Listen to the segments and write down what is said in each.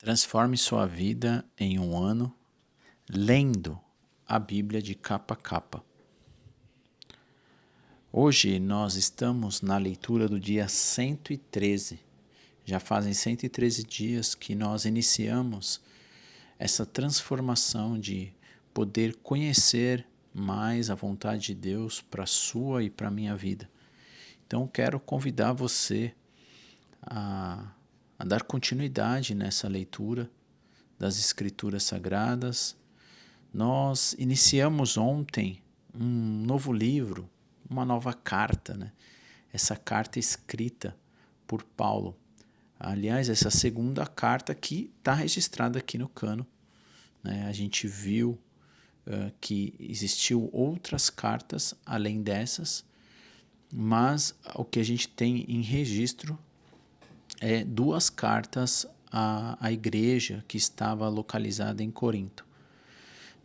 Transforme sua vida em um ano lendo a Bíblia de capa a capa. Hoje nós estamos na leitura do dia 113. Já fazem 113 dias que nós iniciamos essa transformação de poder conhecer mais a vontade de Deus para a sua e para a minha vida. Então quero convidar você a dar continuidade nessa leitura das Escrituras Sagradas. Nós iniciamos ontem um novo livro, uma nova carta, né? Essa carta escrita por Paulo. Aliás, essa segunda carta que está registrada aqui no Cano, né? A gente viu que existiu outras cartas além dessas, mas o que a gente tem em registro é duas cartas à igreja que estava localizada em Corinto.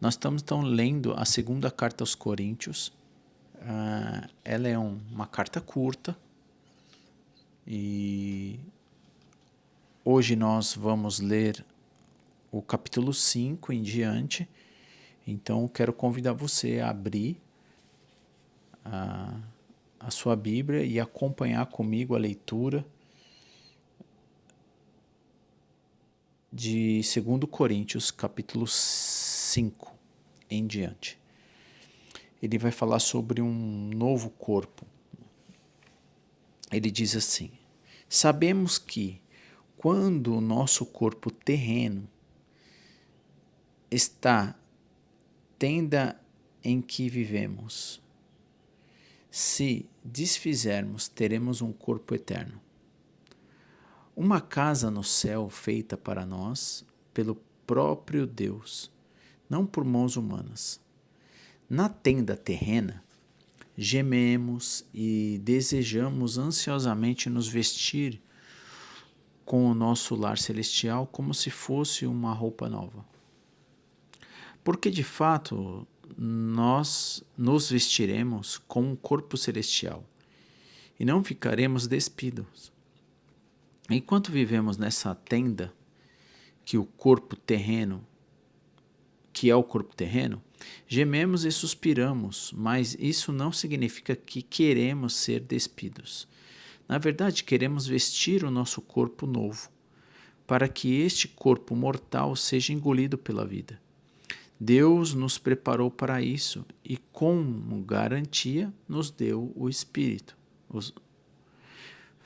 Nós estamos então lendo a segunda carta aos Coríntios. Ela é uma carta curta e hoje nós vamos ler o capítulo 5 em diante. Então quero convidar você a abrir a sua Bíblia e acompanhar comigo a leitura de 2 Coríntios, capítulo 5 em diante. Ele vai falar sobre um novo corpo. Ele diz assim: sabemos que quando o nosso corpo terreno está tenda em que vivemos, se desfizermos, teremos um corpo eterno. Uma casa no céu feita para nós pelo próprio Deus, não por mãos humanas. Na tenda terrena, gememos e desejamos ansiosamente nos vestir com o nosso lar celestial como se fosse uma roupa nova. Porque de fato nós nos vestiremos com um corpo celestial e não ficaremos despidos. Enquanto vivemos nessa tenda, que é o corpo terreno, gememos e suspiramos, mas isso não significa que queremos ser despidos. Na verdade, queremos vestir o nosso corpo novo, para que este corpo mortal seja engolido pela vida. Deus nos preparou para isso e, como garantia, nos deu o Espírito.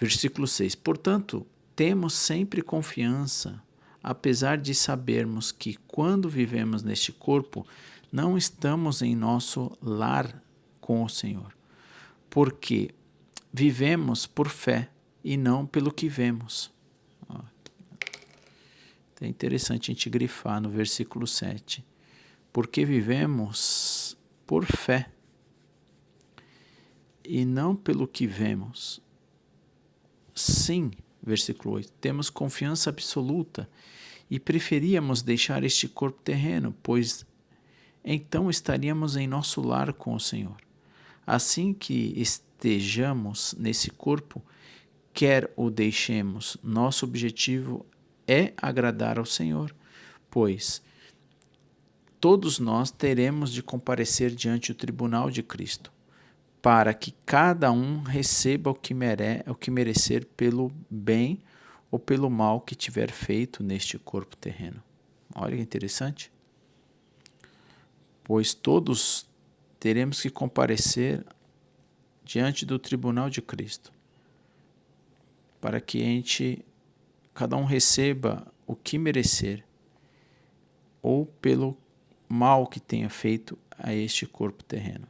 Versículo 6. Portanto, temos sempre confiança, apesar de sabermos que quando vivemos neste corpo, não estamos em nosso lar com o Senhor, porque vivemos por fé e não pelo que vemos. É interessante a gente grifar no versículo 7. Porque vivemos por fé e não pelo que vemos. Sim, versículo 8, temos confiança absoluta e preferíamos deixar este corpo terreno, pois então estaríamos em nosso lar com o Senhor. Assim que estejamos nesse corpo, quer o deixemos, nosso objetivo é agradar ao Senhor, pois todos nós teremos de comparecer diante do tribunal de Cristo, para que cada um receba o que merecer pelo bem ou pelo mal que tiver feito neste corpo terreno. Olha que interessante. Pois todos teremos que comparecer diante do tribunal de Cristo, para que cada um receba o que merecer, ou pelo mal que tenha feito a este corpo terreno.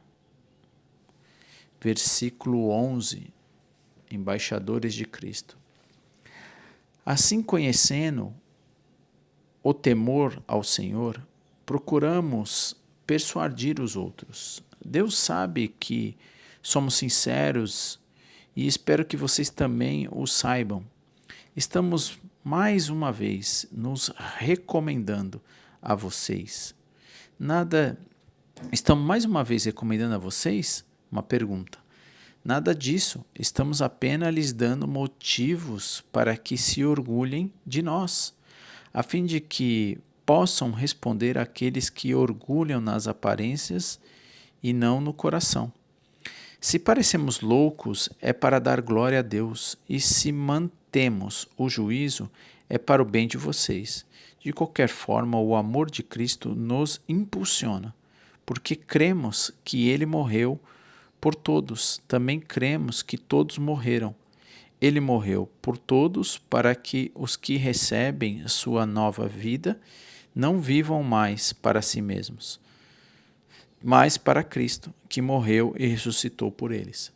Versículo 11, embaixadores de Cristo. Assim, conhecendo o temor ao Senhor, procuramos persuadir os outros. Deus sabe que somos sinceros e espero que vocês também o saibam. Estamos mais uma vez nos recomendando a vocês. Estamos mais uma vez recomendando a vocês? Uma pergunta. Nada disso, estamos apenas lhes dando motivos para que se orgulhem de nós. a fim de que possam responder àqueles que orgulham nas aparências e não no coração. Se parecemos loucos, é para dar glória a Deus, e se mantemos o juízo, é para o bem de vocês. De qualquer forma, o amor de Cristo nos impulsiona, porque cremos que ele morreu por todos. Também cremos que todos morreram. Ele morreu por todos para que os que recebem sua nova vida não vivam mais para si mesmos, mas para Cristo, que morreu e ressuscitou por eles.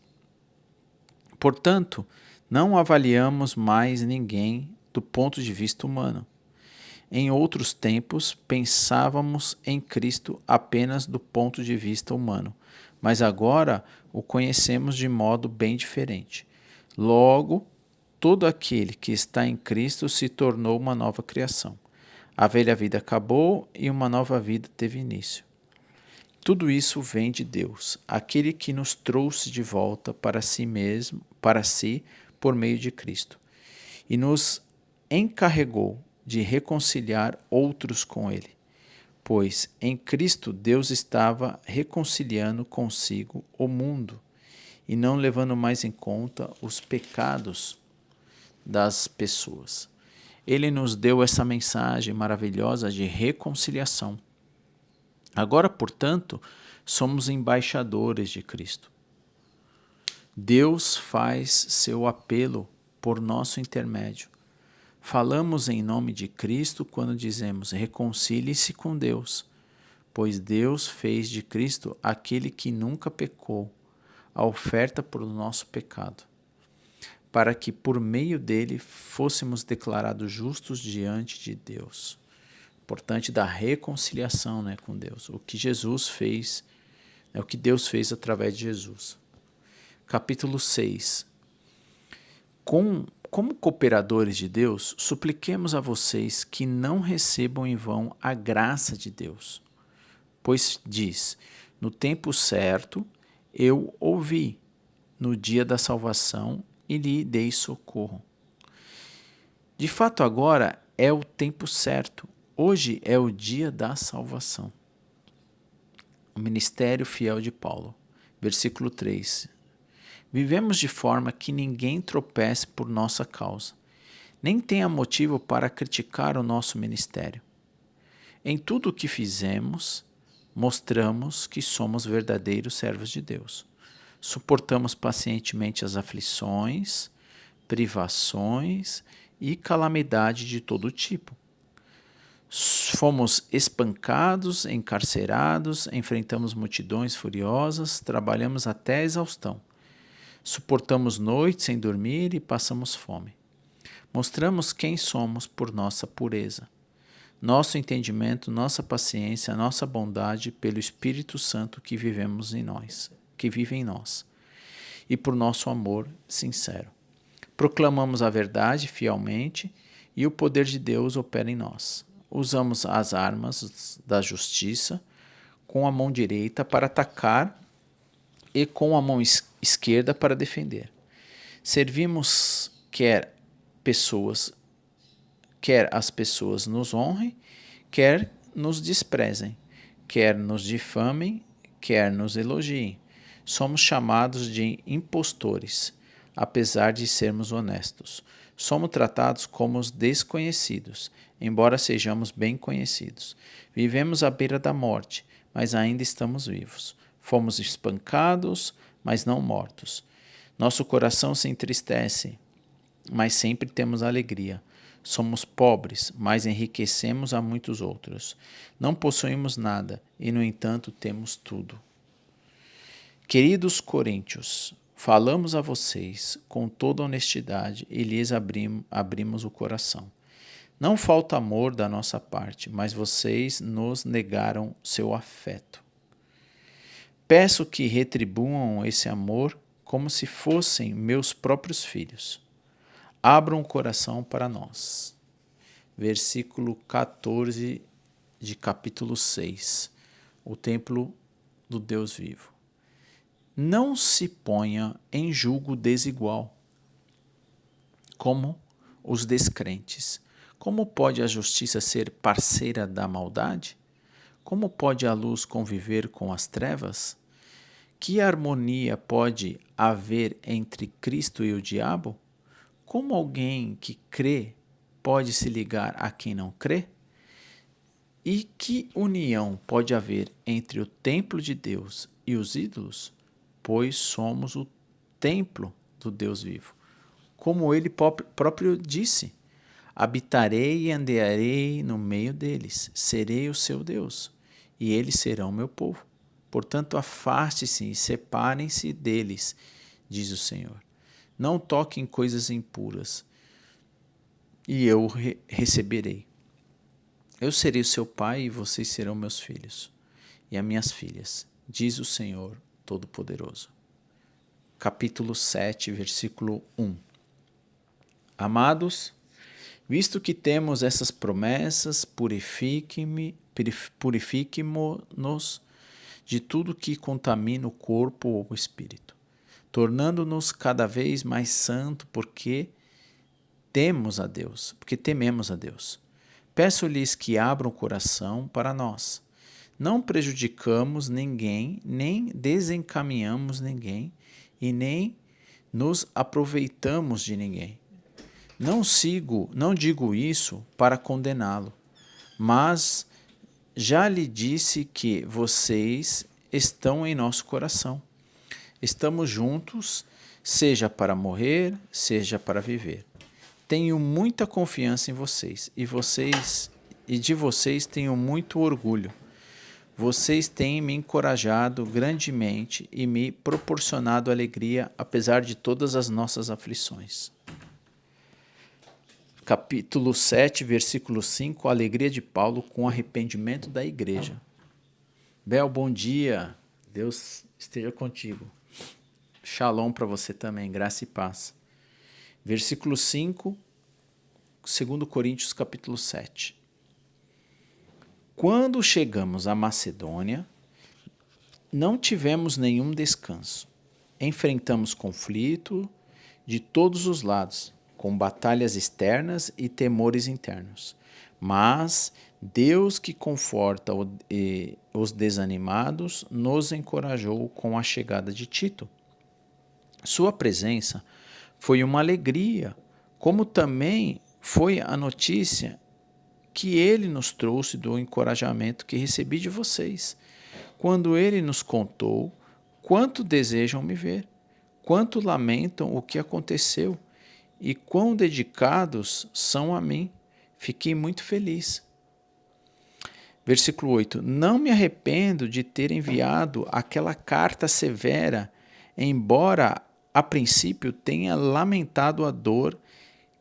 Portanto, não avaliamos mais ninguém do ponto de vista humano. Em outros tempos, pensávamos em Cristo apenas do ponto de vista humano, mas agora o conhecemos de modo bem diferente. Logo, todo aquele que está em Cristo se tornou uma nova criação. A velha vida acabou e uma nova vida teve início. Tudo isso vem de Deus, aquele que nos trouxe de volta para si mesmo, para si, por meio de Cristo, e nos encarregou de reconciliar outros com ele, pois em Cristo Deus estava reconciliando consigo o mundo e não levando mais em conta os pecados das pessoas. Ele nos deu essa mensagem maravilhosa de reconciliação. Agora, portanto, somos embaixadores de Cristo. Deus faz seu apelo por nosso intermédio. Falamos em nome de Cristo quando dizemos: reconcilie-se com Deus, pois Deus fez de Cristo aquele que nunca pecou, a oferta por nosso pecado, para que por meio dele fôssemos declarados justos diante de Deus. Importante da reconciliação, né, com Deus. O que Jesus fez, o que Deus fez através de Jesus. Capítulo 6. Como cooperadores de Deus, supliquemos a vocês que não recebam em vão a graça de Deus. Pois diz: no tempo certo eu ouvi, no dia da salvação, e lhe dei socorro. De fato, agora é o tempo certo. Hoje é o dia da salvação. O ministério fiel de Paulo. Versículo 3. Vivemos de forma que ninguém tropece por nossa causa, nem tenha motivo para criticar o nosso ministério. Em tudo o que fizemos, mostramos que somos verdadeiros servos de Deus. Suportamos pacientemente as aflições, privações e calamidade de todo tipo. Fomos espancados, encarcerados, enfrentamos multidões furiosas, trabalhamos até a exaustão. Suportamos noites sem dormir e passamos fome. Mostramos quem somos por nossa pureza, nosso entendimento, nossa paciência, nossa bondade pelo Espírito Santo que vivemos em nós, que vive em nós, e por nosso amor sincero. Proclamamos a verdade fielmente e o poder de Deus opera em nós. Usamos as armas da justiça com a mão direita para atacar e com a mão esquerda para defender. Servimos quer as pessoas nos honrem, quer nos desprezem, quer nos difamem, quer nos elogiem. Somos chamados de impostores, apesar de sermos honestos. Somos tratados como os desconhecidos, embora sejamos bem conhecidos. Vivemos à beira da morte, mas ainda estamos vivos. Fomos espancados, mas não mortos. Nosso coração se entristece, mas sempre temos alegria. Somos pobres, mas enriquecemos a muitos outros. Não possuímos nada e, no entanto, temos tudo. Queridos coríntios, falamos a vocês com toda honestidade e lhes abrimos o coração. Não falta amor da nossa parte, mas vocês nos negaram seu afeto. Peço que retribuam esse amor como se fossem meus próprios filhos. Abram o coração para nós. Versículo 14 de capítulo 6. O templo do Deus vivo. Não se ponha em julgo desigual, como os descrentes. Como pode a justiça ser parceira da maldade? Como pode a luz conviver com as trevas? Que harmonia pode haver entre Cristo e o diabo? Como alguém que crê pode se ligar a quem não crê? E que união pode haver entre o templo de Deus e os ídolos? Pois somos o templo do Deus vivo. Como ele próprio disse: habitarei e andarei no meio deles, serei o seu Deus, e eles serão meu povo. Portanto, afaste-se e separem-se deles, diz o Senhor. Não toquem coisas impuras, e eu receberei. Eu serei o seu pai e vocês serão meus filhos e as minhas filhas, diz o Senhor Todo-Poderoso. Capítulo 7, versículo 1. Amados, visto que temos essas promessas, purifiquemo-nos de tudo que contamina o corpo ou o espírito, tornando-nos cada vez mais santos porque tememos a Deus. Peço-lhes que abram o coração para nós. Não prejudicamos ninguém, nem desencaminhamos ninguém, e nem nos aproveitamos de ninguém. Não digo isso para condená-lo, mas já lhe disse que vocês estão em nosso coração. Estamos juntos, seja para morrer, seja para viver. Tenho muita confiança em vocês e de vocês tenho muito orgulho. Vocês têm me encorajado grandemente e me proporcionado alegria, apesar de todas as nossas aflições. Capítulo 7, versículo 5, a alegria de Paulo com o arrependimento da igreja. Bel, bom dia. Deus esteja contigo. Shalom para você também, graça e paz. Versículo 5, 2 Coríntios capítulo 7. Quando chegamos à Macedônia, não tivemos nenhum descanso. Enfrentamos conflito de todos os lados, com batalhas externas e temores internos. Mas Deus, que conforta os desanimados, nos encorajou com a chegada de Tito. Sua presença foi uma alegria, como também foi a notícia que ele nos trouxe do encorajamento que recebi de vocês, quando ele nos contou quanto desejam me ver, quanto lamentam o que aconteceu e quão dedicados são a mim. Fiquei muito feliz. Versículo 8. Não me arrependo de ter enviado aquela carta severa, embora a princípio tenha lamentado a dor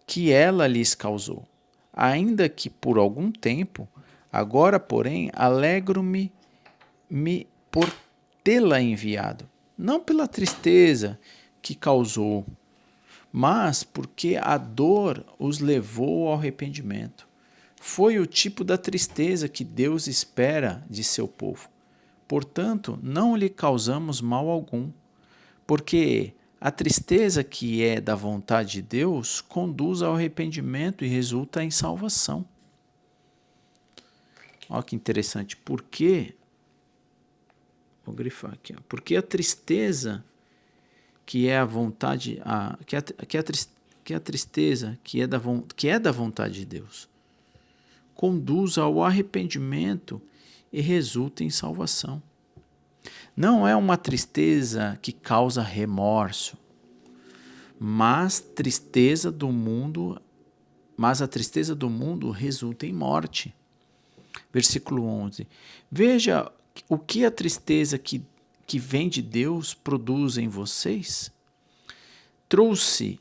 que ela lhes causou, ainda que por algum tempo. Agora, porém, alegro-me por tê-la enviado, não pela tristeza que causou, mas porque a dor os levou ao arrependimento. Foi o tipo da tristeza que Deus espera de seu povo. Portanto, não lhe causamos mal algum, porque a tristeza que é da vontade de Deus conduz ao arrependimento e resulta em salvação. Olha que interessante. Por quê? Vou grifar aqui. Porque a tristeza que é a vontade, que a tristeza que é da vontade de Deus, conduz ao arrependimento e resulta em salvação. Não é uma tristeza que causa remorso, mas a tristeza do mundo resulta em morte. Versículo 11. Veja o que a tristeza que vem de Deus produz em vocês. Trouxe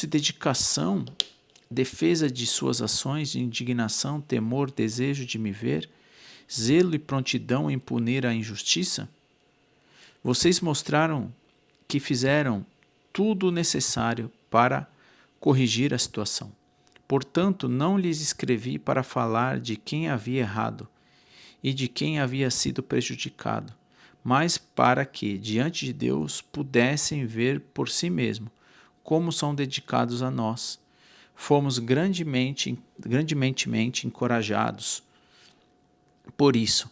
dedicação, defesa de suas ações, de indignação, temor, desejo de me ver, zelo e prontidão em punir a injustiça. Vocês mostraram que fizeram tudo o necessário para corrigir a situação. Portanto, não lhes escrevi para falar de quem havia errado e de quem havia sido prejudicado, mas para que, diante de Deus, pudessem ver por si mesmos como são dedicados a nós. fomos grandemente encorajados por isso.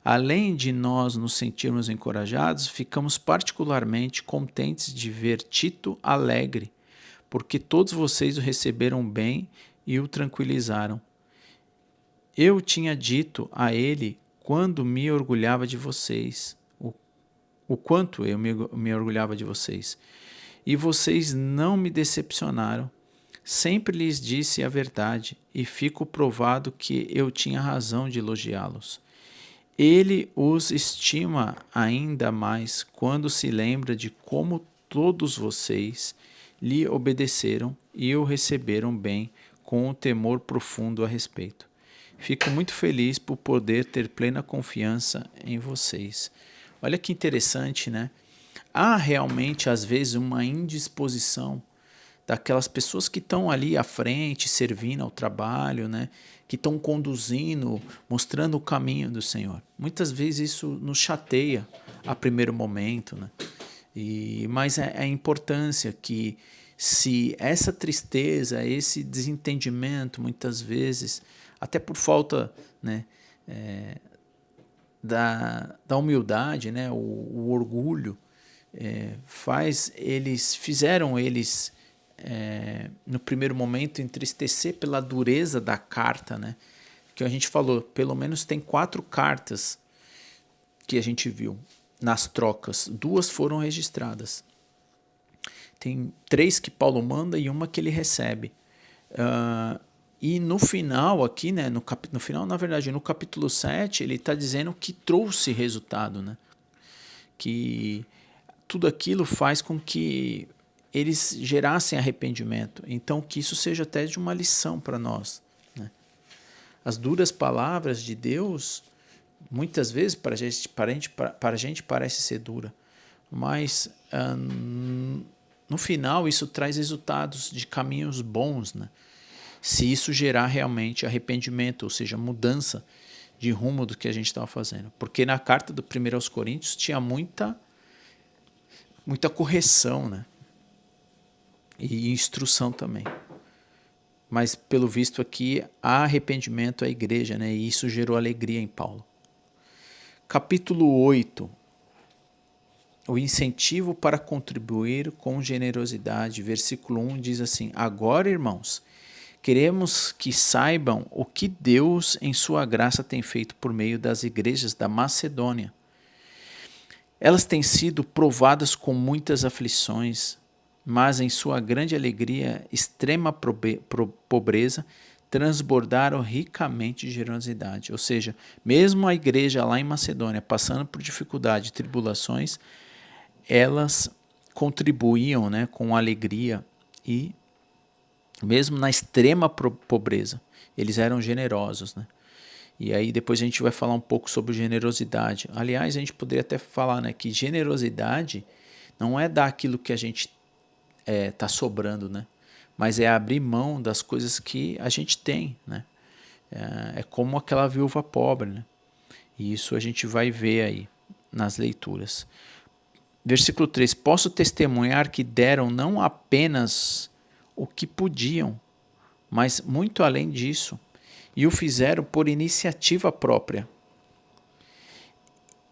Além de nós nos sentirmos encorajados, ficamos particularmente contentes de ver Tito alegre, porque todos vocês o receberam bem e o tranquilizaram. Eu tinha dito a ele quando me orgulhava de vocês, o quanto eu me orgulhava de vocês. E vocês não me decepcionaram. Sempre lhes disse a verdade, e fico provado que eu tinha razão de elogiá-los. Ele os estima ainda mais quando se lembra de como todos vocês lhe obedeceram e o receberam bem, com um temor profundo a respeito. Fico muito feliz por poder ter plena confiança em vocês. Olha que interessante, né? Há realmente, às vezes, uma indisposição daquelas pessoas que estão ali à frente, servindo ao trabalho, né? Que estão conduzindo, mostrando o caminho do Senhor. Muitas vezes isso nos chateia a primeiro momento, né? Mas é a importância que, se essa tristeza, esse desentendimento, muitas vezes, até por falta, né, da humildade, né, o orgulho, fizeram eles, no primeiro momento, entristecer pela dureza da carta, né? Que a gente falou, pelo menos tem 4 cartas que a gente viu nas trocas, 2 foram registradas. Tem 3 que Paulo manda e uma que ele recebe. E no final aqui, né, no final, na verdade, no capítulo 7, ele está dizendo que trouxe resultado, né? Que tudo aquilo faz com que eles gerassem arrependimento. Então, que isso seja até de uma lição para nós, né? As duras palavras de Deus, muitas vezes, para a gente parece ser dura, mas no final isso traz resultados de caminhos bons, né? Se isso gerar realmente arrependimento, ou seja, mudança de rumo do que a gente estava fazendo. Porque na carta do 1 aos Coríntios tinha muita correção, né? E instrução também. Mas, pelo visto aqui, há arrependimento à igreja, né? E isso gerou alegria em Paulo. Capítulo 8. O incentivo para contribuir com generosidade. Versículo 1 diz assim: Agora, irmãos, queremos que saibam o que Deus, em sua graça, tem feito por meio das igrejas da Macedônia. Elas têm sido provadas com muitas aflições, mas em sua grande alegria, extrema pobreza, transbordaram ricamente de generosidade. Ou seja, mesmo a igreja lá em Macedônia, passando por dificuldade e tribulações, elas contribuíam, né, com alegria, e mesmo na extrema pobreza, eles eram generosos, né? E aí depois a gente vai falar um pouco sobre generosidade. Aliás, a gente poderia até falar, né, que generosidade não é dar aquilo que a gente está sobrando, né? Mas é abrir mão das coisas que a gente tem, né? É como aquela viúva pobre, né? E isso a gente vai ver aí nas leituras. Versículo 3. Posso testemunhar que deram não apenas o que podiam, mas muito além disso, e o fizeram por iniciativa própria.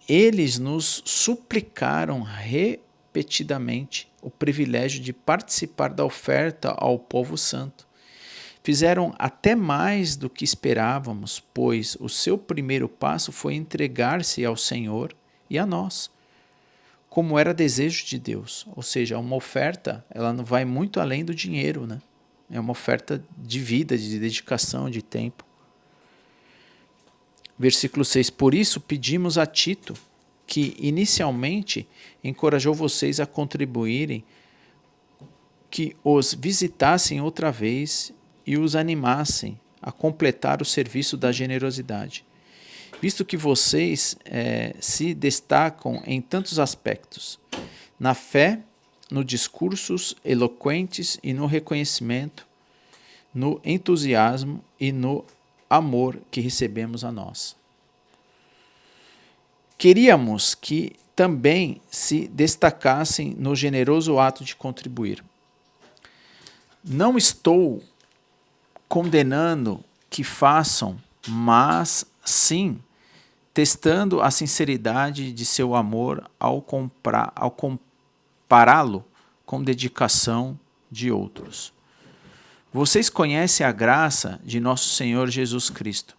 Eles nos suplicaram repetidamente o privilégio de participar da oferta ao povo santo. Fizeram até mais do que esperávamos, pois o seu primeiro passo foi entregar-se ao Senhor e a nós, como era desejo de Deus. Ou seja, uma oferta, ela não vai muito além do dinheiro, né? É uma oferta de vida, de dedicação, de tempo. Versículo 6. Por isso pedimos a Tito, que inicialmente encorajou vocês a contribuírem, que os visitassem outra vez e os animassem a completar o serviço da generosidade, visto que vocês se destacam em tantos aspectos, na fé, nos discursos eloquentes e no reconhecimento, no entusiasmo e no amor que recebemos a nós. Queríamos que também se destacassem no generoso ato de contribuir. Não estou condenando que façam, mas sim testando a sinceridade de seu amor ao compará-lo com dedicação de outros. Vocês conhecem a graça de nosso Senhor Jesus Cristo.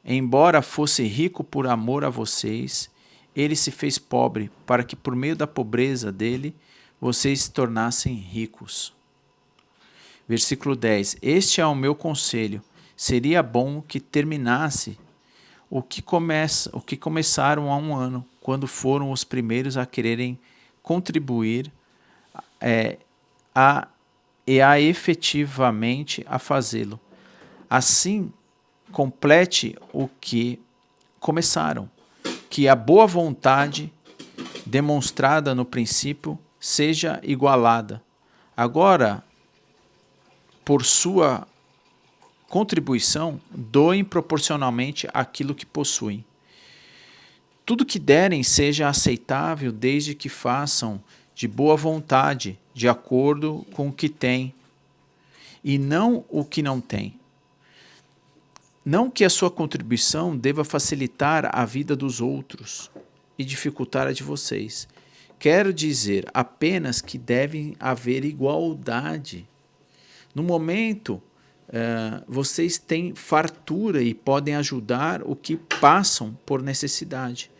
Embora fosse rico por amor a vocês, ele se fez pobre para que por meio da pobreza dele vocês se tornassem ricos. Versículo 10. Este é o meu conselho. Seria bom que terminasse o que começaram há um ano, quando foram os primeiros a quererem contribuir e a efetivamente a fazê-lo. Assim, complete o que começaram, que a boa vontade demonstrada no princípio seja igualada. Agora, por sua contribuição, doem proporcionalmente aquilo que possuem. Tudo que derem seja aceitável desde que façam de boa vontade, de acordo com o que têm, e não o que não têm. Não que a sua contribuição deva facilitar a vida dos outros e dificultar a de vocês. Quero dizer apenas que deve haver igualdade. No momento, vocês têm fartura e podem ajudar o que passam por necessidade.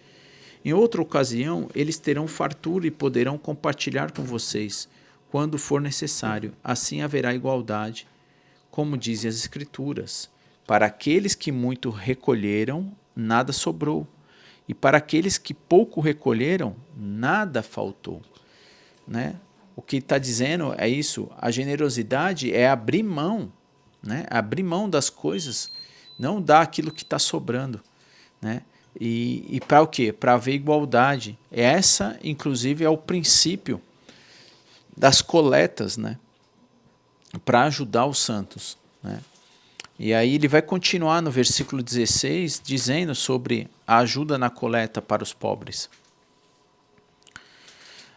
Em outra ocasião, eles terão fartura e poderão compartilhar com vocês quando for necessário. Assim haverá igualdade, como dizem as Escrituras. Para aqueles que muito recolheram, nada sobrou. E para aqueles que pouco recolheram, nada faltou. Né? O que está dizendo é isso. A generosidade é abrir mão. Né? Abrir mão das coisas, não dar aquilo que está sobrando. Né? E para o quê? Para haver igualdade. Essa, inclusive, é o princípio das coletas, né? Para ajudar os santos. Né? E aí ele vai continuar no versículo 16, dizendo sobre a ajuda na coleta para os pobres.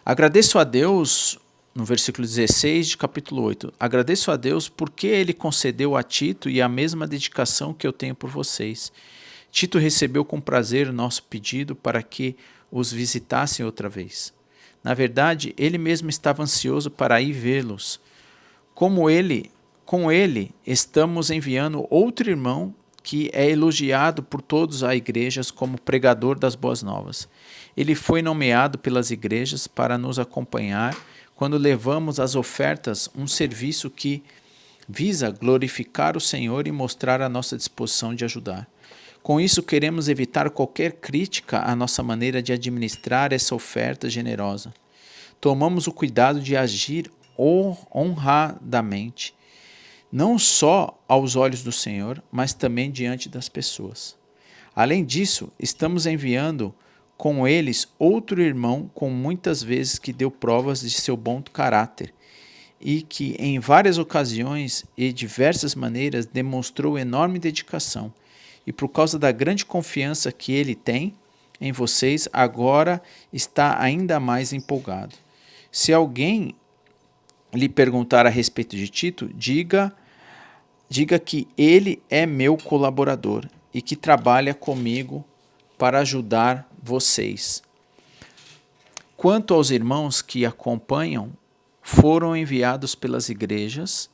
Agradeço a Deus, no versículo 16 de capítulo 8, agradeço a Deus porque ele concedeu a Tito e a mesma dedicação que eu tenho por vocês. Tito recebeu com prazer o nosso pedido para que os visitassem outra vez. Na verdade, ele mesmo estava ansioso para ir vê-los. Com ele estamos enviando outro irmão que é elogiado por todos as igrejas como pregador das boas novas. Ele foi nomeado pelas igrejas para nos acompanhar quando levamos as ofertas, um serviço que visa glorificar o Senhor e mostrar a nossa disposição de ajudar. Com isso, queremos evitar qualquer crítica à nossa maneira de administrar essa oferta generosa. Tomamos o cuidado de agir honradamente, não só aos olhos do Senhor, mas também diante das pessoas. Além disso, estamos enviando com eles outro irmão com muitas vezes que deu provas de seu bom caráter e que em várias ocasiões e diversas maneiras demonstrou enorme dedicação. E por causa da grande confiança que ele tem em vocês, agora está ainda mais empolgado. Se alguém lhe perguntar a respeito de Tito, diga que ele é meu colaborador e que trabalha comigo para ajudar vocês. Quanto aos irmãos que acompanham, foram enviados pelas igrejas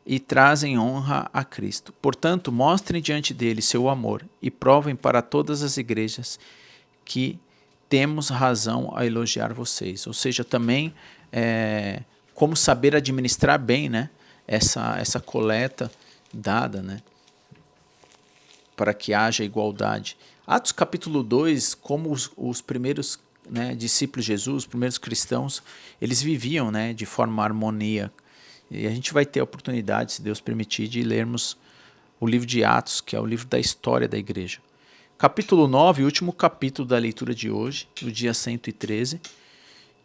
e trazem honra a Cristo. Portanto, mostrem diante dele seu amor e provem para todas as igrejas que temos razão a elogiar vocês. Ou seja, também como saber administrar bem, né, essa coleta dada, né, para que haja igualdade. Atos capítulo 2, como os primeiros, né, discípulos de Jesus, os primeiros cristãos, eles viviam, né, de forma harmonia. E a gente vai ter a oportunidade, se Deus permitir, de lermos o livro de Atos, que é o livro da história da igreja. Capítulo 9, último capítulo da leitura de hoje, do dia 113.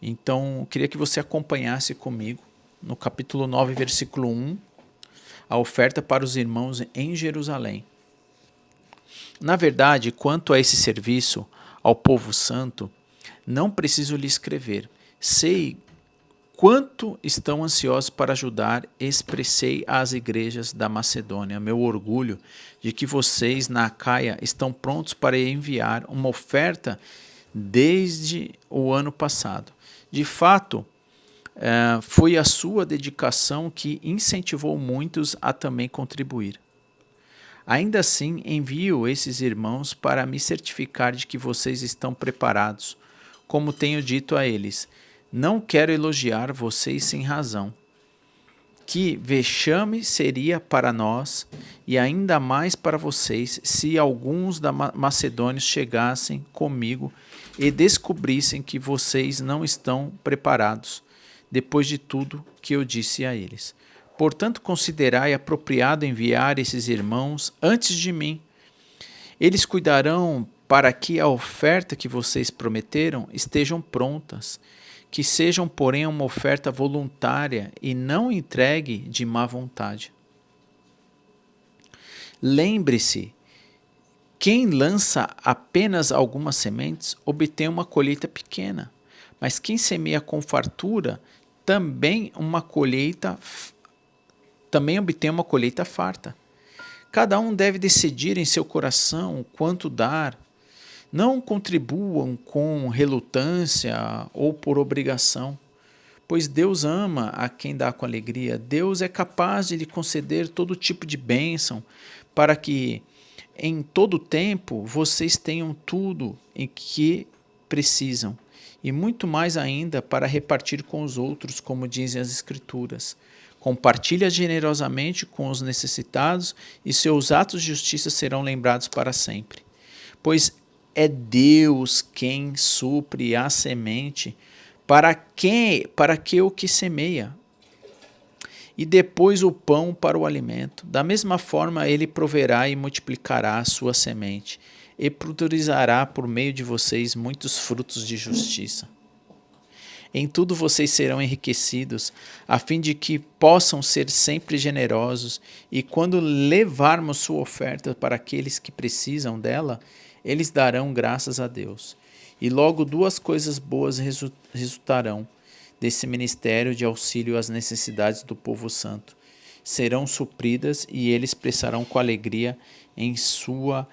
Então, eu queria que você acompanhasse comigo no capítulo 9, versículo 1, a oferta para os irmãos em Jerusalém. Na verdade, quanto a esse serviço ao povo santo, não preciso lhe escrever. Sei quanto estão ansiosos para ajudar, expressei às igrejas da Macedônia meu orgulho de que vocês na Acaia estão prontos para enviar uma oferta desde o ano passado. De fato, foi a sua dedicação que incentivou muitos a também contribuir. Ainda assim, envio esses irmãos para me certificar de que vocês estão preparados. Como tenho dito a eles, não quero elogiar vocês sem razão. Que vexame seria para nós e ainda mais para vocês se alguns da macedônios chegassem comigo e descobrissem que vocês não estão preparados, depois de tudo que eu disse a eles. Portanto, considerai apropriado enviar esses irmãos antes de mim. Eles cuidarão para que a oferta que vocês prometeram estejam prontas, que sejam, porém, uma oferta voluntária e não entregue de má vontade. Lembre-se, quem lança apenas algumas sementes obtém uma colheita pequena, mas quem semeia com fartura também obtém uma colheita farta. Cada um deve decidir em seu coração quanto dar. Não contribuam com relutância ou por obrigação, pois Deus ama a quem dá com alegria. Deus é capaz de lhe conceder todo tipo de bênção, para que em todo tempo vocês tenham tudo em que precisam, e muito mais ainda para repartir com os outros, como dizem as Escrituras. Compartilha generosamente com os necessitados, e seus atos de justiça serão lembrados para sempre. Pois é Deus quem supre a semente para que o que semeia, e depois o pão para o alimento. Da mesma forma, ele proverá e multiplicará a sua semente, e produzirá por meio de vocês muitos frutos de justiça. Em tudo vocês serão enriquecidos, a fim de que possam ser sempre generosos, e quando levarmos sua oferta para aqueles que precisam dela, eles darão graças a Deus. E logo duas coisas boas resultarão desse ministério de auxílio às necessidades do povo santo. Serão supridas e eles expressarão com alegria em sua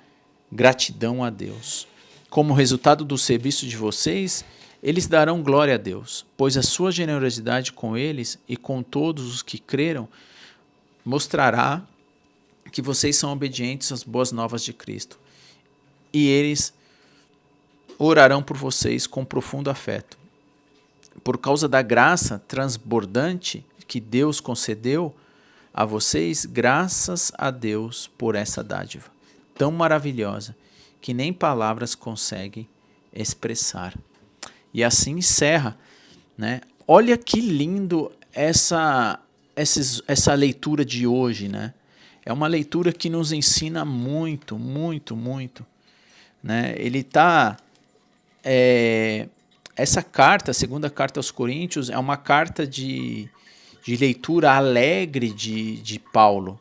gratidão a Deus. Como resultado do serviço de vocês, eles darão glória a Deus, pois a sua generosidade com eles e com todos os que creram mostrará que vocês são obedientes às boas novas de Cristo. E eles orarão por vocês com profundo afeto. Por causa da graça transbordante que Deus concedeu a vocês, graças a Deus por essa dádiva tão maravilhosa que nem palavras conseguem expressar. E assim encerra, né? Olha que lindo essa leitura de hoje, né? É uma leitura que nos ensina muito, muito, muito, né? Ele está... essa carta, a segunda carta aos Coríntios, é uma carta de leitura alegre de Paulo,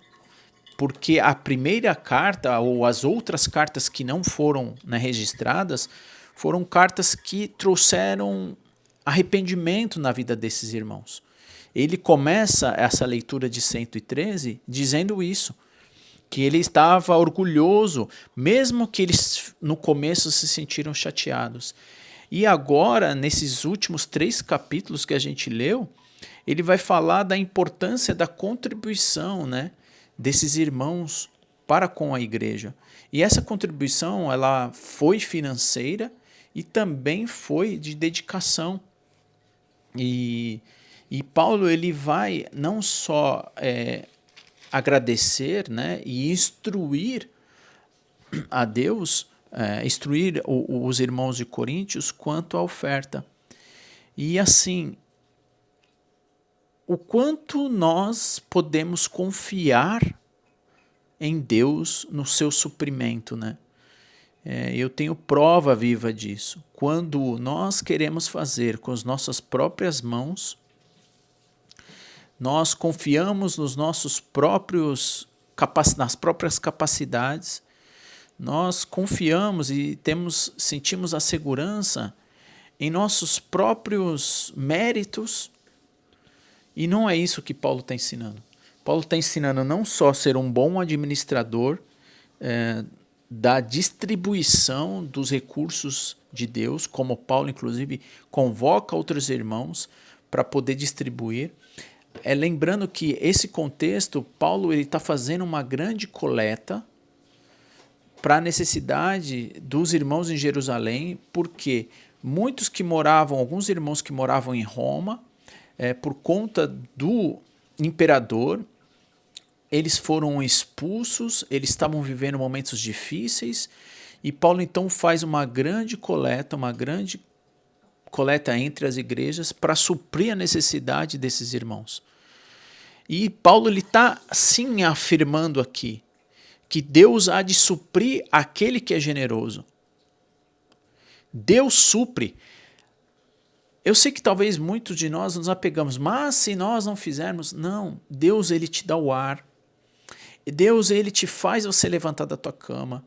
porque a primeira carta, ou as outras cartas que não foram, né, registradas, foram cartas que trouxeram arrependimento na vida desses irmãos. Ele começa essa leitura de 113 dizendo isso, que ele estava orgulhoso, mesmo que eles no começo se sentiram chateados. E agora, nesses últimos 3 capítulos que a gente leu, ele vai falar da importância da contribuição, né, desses irmãos para com a igreja. E essa contribuição, ela foi financeira e também foi de dedicação. E Paulo, ele vai não só agradecer, né, e instruir a Deus, instruir os irmãos de Coríntios quanto à oferta. E assim, o quanto nós podemos confiar em Deus no seu suprimento, né? Eu tenho prova viva disso. Quando nós queremos fazer com as nossas próprias mãos, nós confiamos nos nossos nas próprias capacidades, nós confiamos e sentimos a segurança em nossos próprios méritos, E não é isso que Paulo está ensinando. Paulo está ensinando não só a ser um bom administrador da distribuição dos recursos de Deus, como Paulo, inclusive, convoca outros irmãos para poder distribuir. Lembrando que esse contexto, Paulo está fazendo uma grande coleta para a necessidade dos irmãos em Jerusalém, porque muitos que moravam, alguns irmãos que moravam em Roma, por conta do imperador, eles foram expulsos, eles estavam vivendo momentos difíceis, e Paulo então faz uma grande coleta entre as igrejas para suprir a necessidade desses irmãos. E Paulo está sim afirmando aqui que Deus há de suprir aquele que é generoso. Deus supre. Eu sei que talvez muitos de nós nos apegamos, mas se nós não fizermos, não, Deus ele te dá o ar. Deus ele te faz você levantar da tua cama.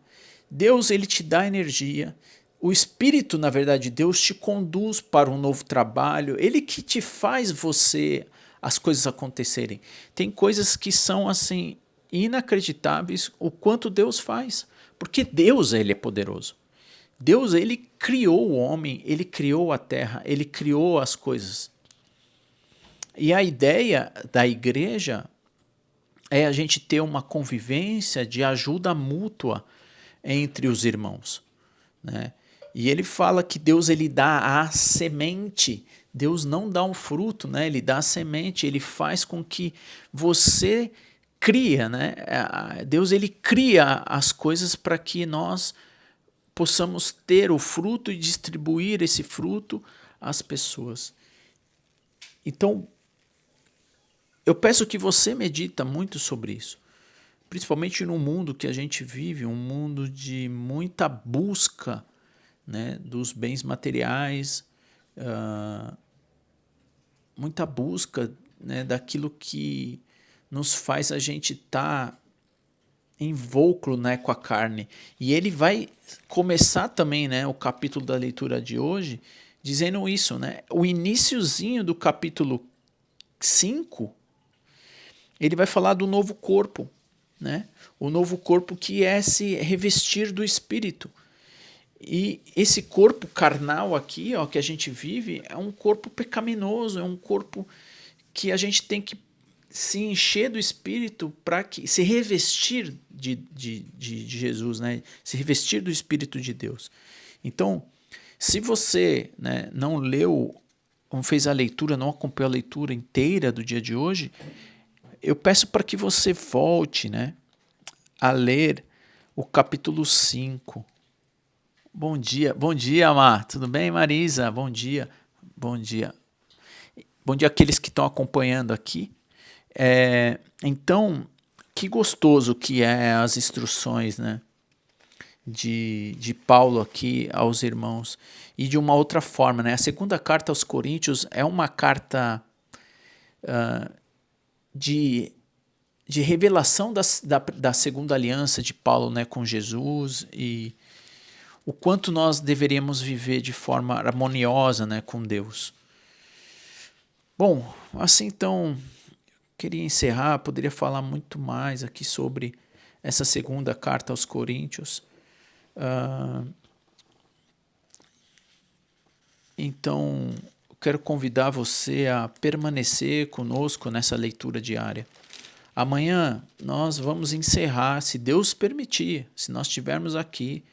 Deus ele te dá energia. O Espírito, na verdade, Deus te conduz para um novo trabalho. Ele que te faz as coisas acontecerem. Tem coisas que são assim inacreditáveis o quanto Deus faz, porque Deus ele é poderoso. Deus ele criou o homem, ele criou a terra, ele criou as coisas. E a ideia da igreja é a gente ter uma convivência de ajuda mútua entre os irmãos, né? E ele fala que Deus ele dá a semente. Deus não dá um fruto, né? Ele dá a semente, ele faz com que você cria, né? Deus ele cria as coisas para que nós possamos ter o fruto e distribuir esse fruto às pessoas. Então, eu peço que você medita muito sobre isso, principalmente no mundo que a gente vive, um mundo de muita busca, né, dos bens materiais, muita busca, né, daquilo que nos faz a gente estar invólucro, né, com a carne. E ele vai começar também, né, o capítulo da leitura de hoje dizendo isso, né? O iniciozinho do capítulo 5, ele vai falar do novo corpo, né? O novo corpo que é se revestir do Espírito. E esse corpo carnal aqui, ó, que a gente vive, é um corpo pecaminoso, é um corpo que a gente tem que se encher do Espírito para que se revestir de Jesus, né? Se revestir do Espírito de Deus. Então, se você, né, não leu, não fez a leitura, não acompanhou a leitura inteira do dia de hoje, eu peço para que você volte, né, a ler o capítulo 5. Bom dia, Amar. Tudo bem, Marisa? Bom dia. Bom dia àqueles que estão acompanhando aqui. Então, que gostoso que é as instruções, né, de Paulo aqui aos irmãos. E de uma outra forma, né? A segunda carta aos Coríntios é uma carta de revelação da segunda aliança de Paulo, né, com Jesus, e o quanto nós deveríamos viver de forma harmoniosa, né, com Deus. Bom, assim então, queria encerrar, poderia falar muito mais aqui sobre essa segunda carta aos Coríntios. Então, eu quero convidar você a permanecer conosco nessa leitura diária. Amanhã nós vamos encerrar, se Deus permitir, se nós estivermos aqui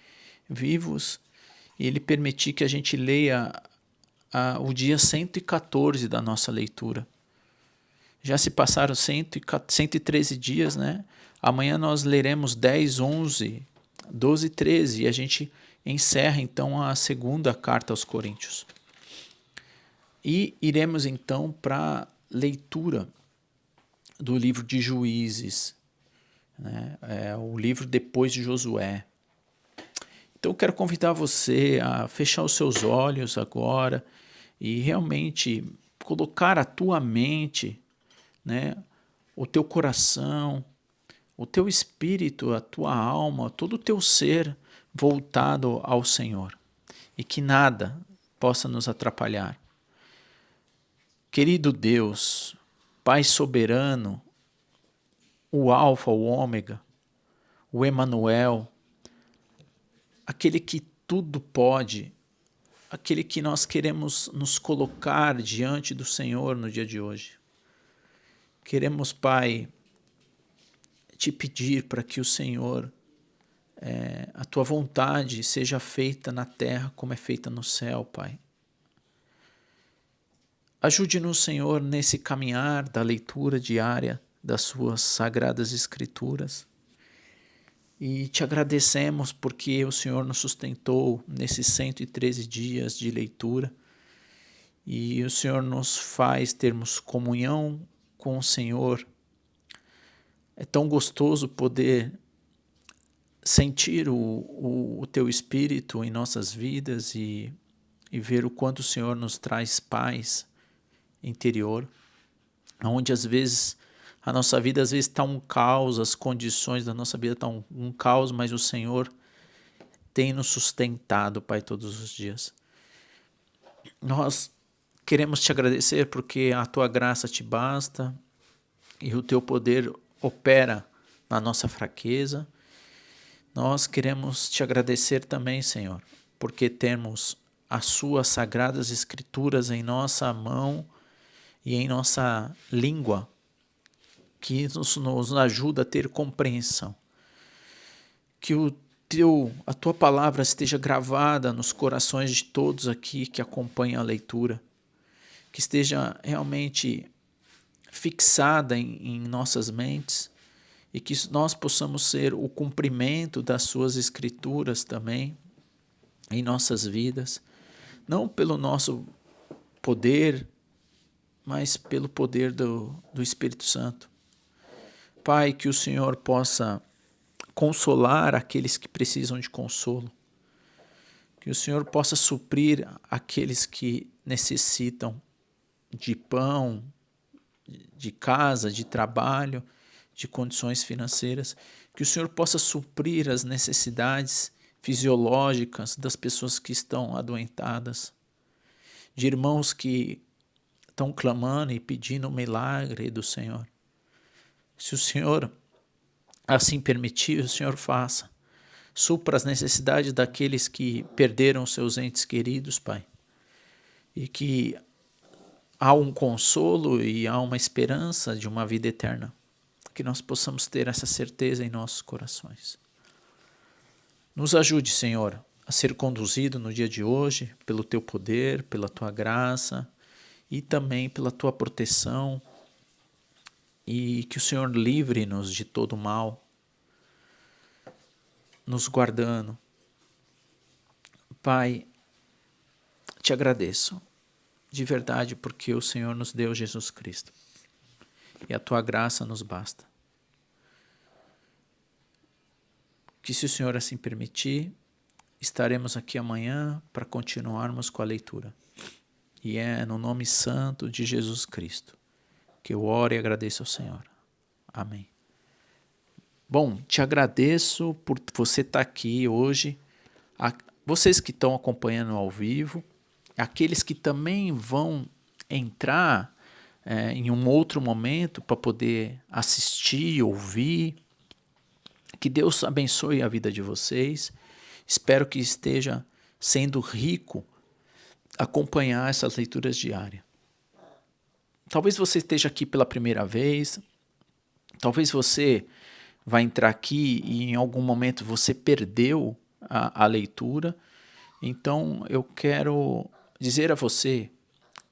vivos e Ele permitir que a gente leia o dia 114 da nossa leitura. Já se passaram 113 dias, né? Amanhã nós leremos 10, 11, 12, 13 e a gente encerra então a segunda carta aos Coríntios. E iremos então para a leitura do livro de Juízes, né? O livro depois de Josué. Então eu quero convidar você a fechar os seus olhos agora e realmente colocar a tua mente, né, o teu coração, o teu espírito, a tua alma, todo o teu ser voltado ao Senhor e que nada possa nos atrapalhar. Querido Deus, Pai soberano, o Alfa, o Ômega, o Emanuel, aquele que tudo pode, aquele que nós queremos nos colocar diante do Senhor no dia de hoje. Queremos, Pai, te pedir para que o Senhor, a tua vontade seja feita na terra como é feita no céu, Pai. Ajude-nos, Senhor, nesse caminhar da leitura diária das suas sagradas escrituras. E te agradecemos porque o Senhor nos sustentou nesses 113 dias de leitura e o Senhor nos faz termos comunhão com o Senhor. É tão gostoso poder sentir o Teu Espírito em nossas vidas e ver o quanto o Senhor nos traz paz interior, onde às vezes a nossa vida às vezes está um caos, as condições da nossa vida estão um caos, mas o Senhor tem nos sustentado, Pai, todos os dias. Nós queremos te agradecer porque a tua graça te basta e o teu poder opera na nossa fraqueza. Nós queremos te agradecer também, Senhor, porque temos as suas sagradas escrituras em nossa mão e em nossa língua, que nos ajuda a ter compreensão. Que a tua palavra esteja gravada nos corações de todos aqui que acompanham a leitura, que esteja realmente fixada em nossas mentes e que nós possamos ser o cumprimento das suas escrituras também em nossas vidas, não pelo nosso poder, mas pelo poder do Espírito Santo. Pai, que o Senhor possa consolar aqueles que precisam de consolo, que o Senhor possa suprir aqueles que necessitam de pão, de casa, de trabalho, de condições financeiras, que o Senhor possa suprir as necessidades fisiológicas das pessoas que estão adoentadas, de irmãos que estão clamando e pedindo um milagre do Senhor. Se o Senhor assim permitir, o Senhor faça. Supra as necessidades daqueles que perderam seus entes queridos, Pai. E que há um consolo e há uma esperança de uma vida eterna. Que nós possamos ter essa certeza em nossos corações. Nos ajude, Senhor, a ser conduzido no dia de hoje pelo Teu poder, pela Tua graça e também pela Tua proteção. E que o Senhor livre-nos de todo mal, nos guardando. Pai, te agradeço de verdade porque o Senhor nos deu Jesus Cristo e a tua graça nos basta. Que se o Senhor assim permitir, estaremos aqui amanhã para continuarmos com a leitura. E é no nome santo de Jesus Cristo que eu oro e agradeço ao Senhor. Amém. Bom, te agradeço por você estar aqui hoje, vocês que estão acompanhando ao vivo, aqueles que também vão entrar em um outro momento para poder assistir, ouvir. Que Deus abençoe a vida de vocês. Espero que esteja sendo rico acompanhar essas leituras diárias. Talvez você esteja aqui pela primeira vez, talvez você vai entrar aqui e em algum momento você perdeu a leitura. Então eu quero dizer a você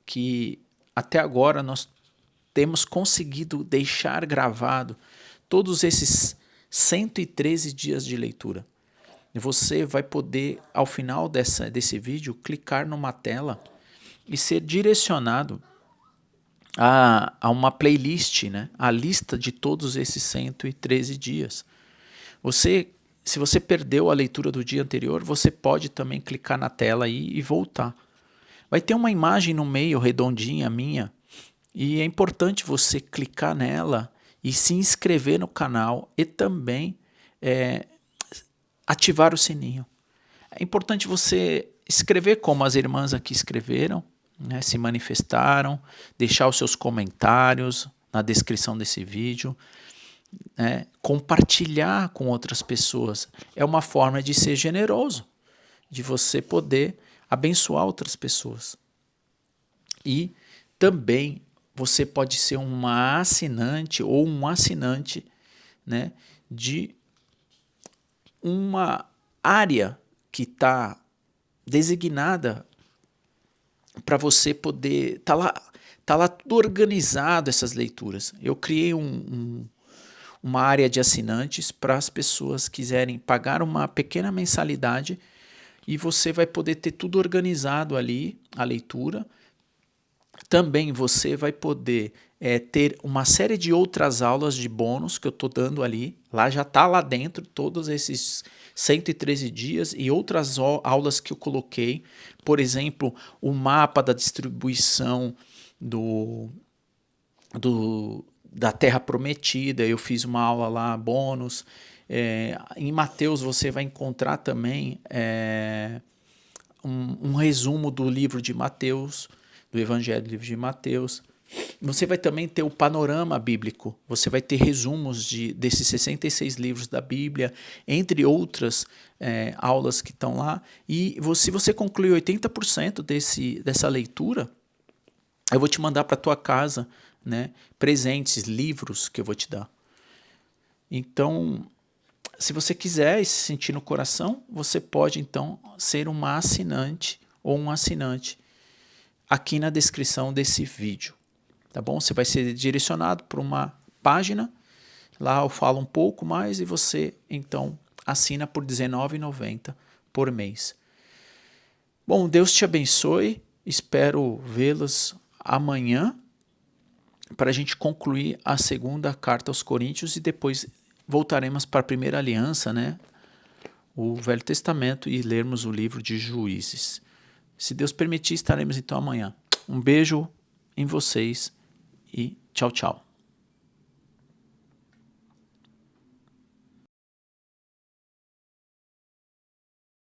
que até agora nós temos conseguido deixar gravado todos esses 113 dias de leitura. E você vai poder, ao final desse vídeo, clicar numa tela e ser direcionado a uma playlist, né? A lista de todos esses 113 dias. Se você perdeu a leitura do dia anterior, você pode também clicar na tela aí e voltar. Vai ter uma imagem no meio, redondinha, minha, e é importante você clicar nela e se inscrever no canal e também ativar o sininho. É importante você escrever como as irmãs aqui escreveram, né, se manifestaram, deixar os seus comentários na descrição desse vídeo, né? Compartilhar com outras pessoas é uma forma de ser generoso, de você poder abençoar outras pessoas. E também você pode ser uma assinante ou um assinante, né, de uma área que está designada para você poder... Tá lá tudo organizado, essas leituras. Eu criei uma área de assinantes para as pessoas quiserem pagar uma pequena mensalidade e você vai poder ter tudo organizado ali, a leitura. Também você vai poder ter uma série de outras aulas de bônus que eu estou dando ali. Lá já está lá dentro todos esses 113 dias e outras aulas que eu coloquei. Por exemplo, o mapa da distribuição da Terra Prometida. Eu fiz uma aula lá, bônus. Em Mateus você vai encontrar também um resumo do livro de Mateus, do Evangelho do livro de Mateus. Você vai também ter o panorama bíblico, você vai ter resumos desses 66 livros da Bíblia, entre outras aulas que estão lá. E se você concluir 80% dessa leitura, eu vou te mandar para a tua casa, né, presentes, livros que eu vou te dar. Então, se você quiser e se sentir no coração, você pode então ser uma assinante ou um assinante aqui na descrição desse vídeo, tá bom? Você vai ser direcionado para uma página, lá eu falo um pouco mais e você então assina por R$19,90 por mês. Bom, Deus te abençoe, espero vê-los amanhã para a gente concluir a segunda carta aos Coríntios e depois voltaremos para a primeira aliança, né? O Velho Testamento, e lermos o livro de Juízes. Se Deus permitir, estaremos então amanhã. Um beijo em vocês e tchau, tchau.